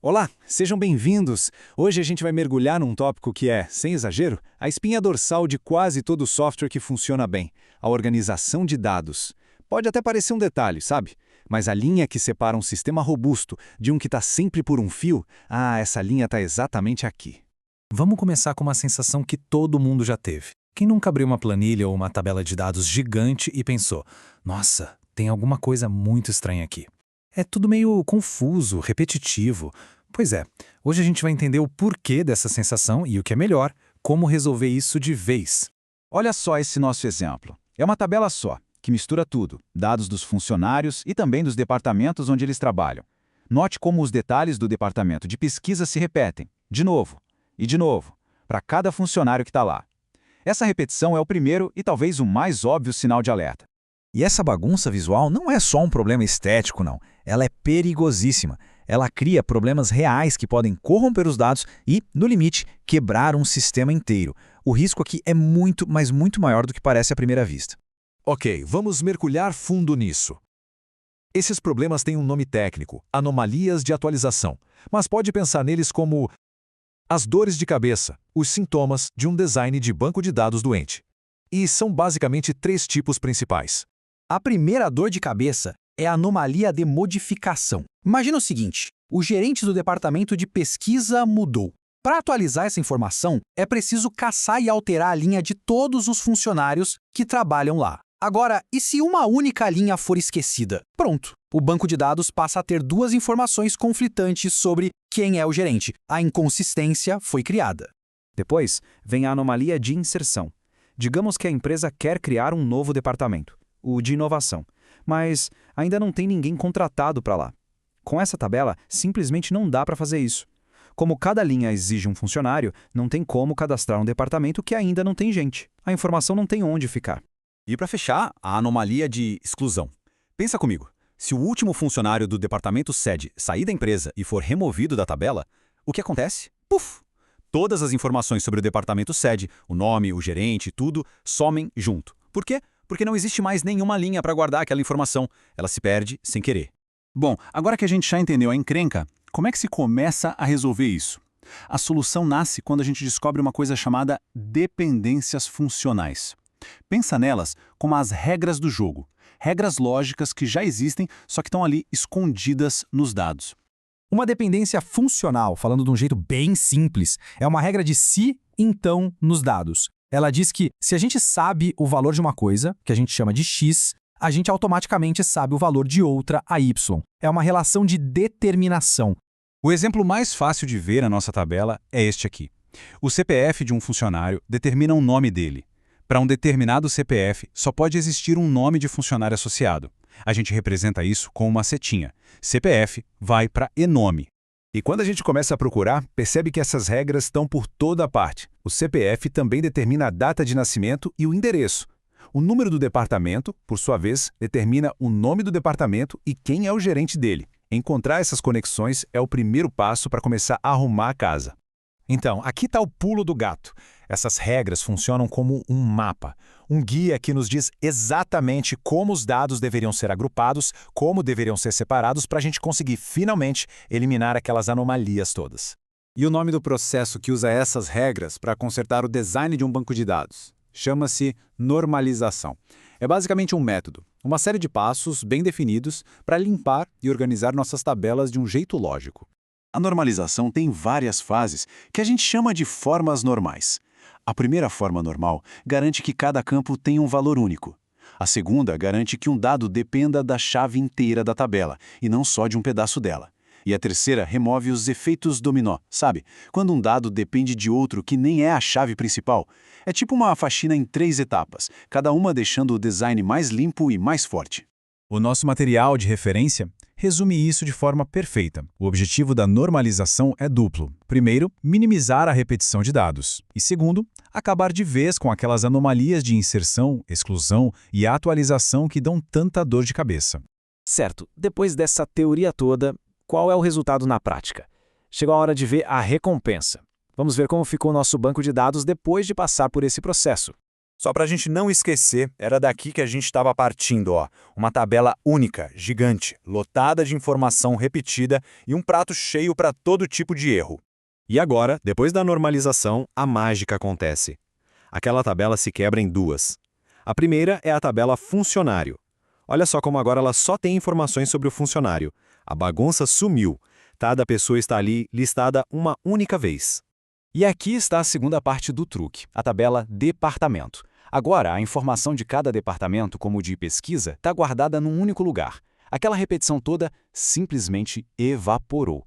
Olá, sejam bem-vindos! Hoje a gente vai mergulhar num tópico que é, sem exagero, a espinha dorsal de quase todo software que funciona bem, a organização de dados. Pode até parecer um detalhe, sabe? Mas a linha que separa um sistema robusto de um que está sempre por um fio, essa linha está exatamente aqui. Vamos começar com uma sensação que todo mundo já teve. Quem nunca abriu uma planilha ou uma tabela de dados gigante e pensou, nossa, tem alguma coisa muito estranha aqui. É tudo meio confuso, repetitivo. Pois é, hoje a gente vai entender o porquê dessa sensação e o que é melhor, como resolver isso de vez. Olha só esse nosso exemplo. É uma tabela só, que mistura tudo, dados dos funcionários e também dos departamentos onde eles trabalham. Note como os detalhes do departamento de pesquisa se repetem, de novo e de novo, para cada funcionário que está lá. Essa repetição é o primeiro e talvez o mais óbvio sinal de alerta. E essa bagunça visual não é só um problema estético, não. Ela é perigosíssima. Ela cria problemas reais que podem corromper os dados e, no limite, quebrar um sistema inteiro. O risco aqui é muito, mas muito maior do que parece à primeira vista. Ok, vamos mergulhar fundo nisso. Esses problemas têm um nome técnico, anomalias de atualização, mas pode pensar neles como as dores de cabeça, os sintomas de um design de banco de dados doente. E são basicamente três tipos principais. A primeira dor de cabeça é a anomalia de modificação. Imagina o seguinte, o gerente do departamento de pesquisa mudou. Para atualizar essa informação, é preciso caçar e alterar a linha de todos os funcionários que trabalham lá. Agora, e se uma única linha for esquecida? Pronto, o banco de dados passa a ter duas informações conflitantes sobre quem é o gerente. A inconsistência foi criada. Depois, vem a anomalia de inserção. Digamos que a empresa quer criar um novo departamento, o de inovação, mas ainda não tem ninguém contratado para lá. Com essa tabela, simplesmente não dá para fazer isso. Como cada linha exige um funcionário, não tem como cadastrar um departamento que ainda não tem gente. A informação não tem onde ficar. E para fechar, a anomalia de exclusão. Pensa comigo, se o último funcionário do departamento sede sair da empresa e for removido da tabela, o que acontece? Puf! Todas as informações sobre o departamento sede, o nome, o gerente, tudo, somem junto. Por quê? Porque não existe mais nenhuma linha para guardar aquela informação. Ela se perde sem querer. Bom, agora que a gente já entendeu a encrenca, como é que se começa a resolver isso? A solução nasce quando a gente descobre uma coisa chamada dependências funcionais. Pensa nelas como as regras do jogo. Regras lógicas que já existem, só que estão ali escondidas nos dados. Uma dependência funcional, falando de um jeito bem simples, é uma regra de se, então, nos dados. Ela diz que se a gente sabe o valor de uma coisa, que a gente chama de x, a gente automaticamente sabe o valor de outra, a y. É uma relação de determinação. O exemplo mais fácil de ver na nossa tabela é este aqui. O CPF de um funcionário determina o nome dele. Para um determinado CPF, só pode existir um nome de funcionário associado. A gente representa isso com uma setinha. CPF vai para enome. E quando a gente começa a procurar, percebe que essas regras estão por toda a parte. O CPF também determina a data de nascimento e o endereço. O número do departamento, por sua vez, determina o nome do departamento e quem é o gerente dele. Encontrar essas conexões é o primeiro passo para começar a arrumar a casa. Então, aqui está o pulo do gato. Essas regras funcionam como um mapa, um guia que nos diz exatamente como os dados deveriam ser agrupados, como deveriam ser separados para a gente conseguir, finalmente, eliminar aquelas anomalias todas. E o nome do processo que usa essas regras para consertar o design de um banco de dados? Chama-se normalização. É basicamente um método, uma série de passos bem definidos para limpar e organizar nossas tabelas de um jeito lógico. A normalização tem várias fases que a gente chama de formas normais. A primeira forma normal garante que cada campo tenha um valor único. A segunda garante que um dado dependa da chave inteira da tabela, e não só de um pedaço dela. E a terceira remove os efeitos dominó, sabe? Quando um dado depende de outro que nem é a chave principal. É tipo uma faxina em 3 etapas, cada uma deixando o design mais limpo e mais forte. O nosso material de referência resume isso de forma perfeita. O objetivo da normalização é duplo. Primeiro, minimizar a repetição de dados. E segundo, acabar de vez com aquelas anomalias de inserção, exclusão e atualização que dão tanta dor de cabeça. Certo, depois dessa teoria toda, qual é o resultado na prática? Chegou a hora de ver a recompensa. Vamos ver como ficou nosso banco de dados depois de passar por esse processo. Só para a gente não esquecer, era daqui que a gente estava partindo, ó. Uma tabela única, gigante, lotada de informação repetida e um prato cheio para todo tipo de erro. E agora, depois da normalização, a mágica acontece. Aquela tabela se quebra em duas. A primeira é a tabela funcionário. Olha só como agora ela só tem informações sobre o funcionário. A bagunça sumiu. Cada pessoa está ali listada uma única vez. E aqui está a segunda parte do truque, a tabela departamento. Agora, a informação de cada departamento, como o de pesquisa, está guardada num único lugar. Aquela repetição toda simplesmente evaporou.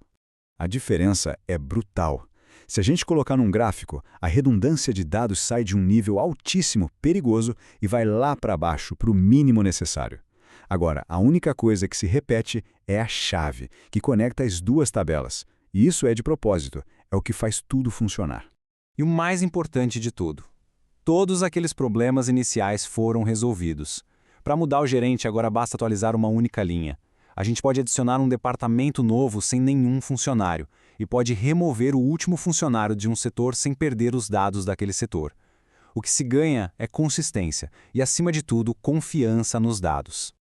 A diferença é brutal. Se a gente colocar num gráfico, a redundância de dados sai de um nível altíssimo, perigoso, e vai lá para baixo, para o mínimo necessário. Agora, a única coisa que se repete é a chave, que conecta as duas tabelas. E isso é de propósito, é o que faz tudo funcionar. E o mais importante de tudo, todos aqueles problemas iniciais foram resolvidos. Para mudar o gerente, agora basta atualizar uma única linha. A gente pode adicionar um departamento novo sem nenhum funcionário e pode remover o último funcionário de um setor sem perder os dados daquele setor. O que se ganha é consistência e, acima de tudo, confiança nos dados.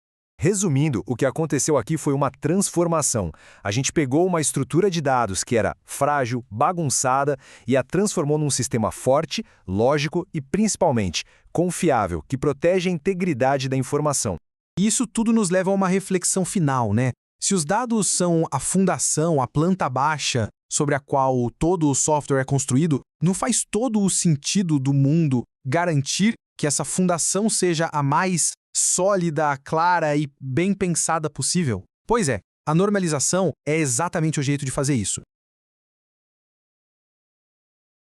Resumindo, o que aconteceu aqui foi uma transformação. A gente pegou uma estrutura de dados que era frágil, bagunçada e a transformou num sistema forte, lógico e, principalmente, confiável, que protege a integridade da informação. E isso tudo nos leva a uma reflexão final, né? Se os dados são a fundação, a planta baixa sobre a qual todo o software é construído, não faz todo o sentido do mundo garantir que essa fundação seja a mais sólida, clara e bem pensada possível? Pois é, a normalização é exatamente o jeito de fazer isso.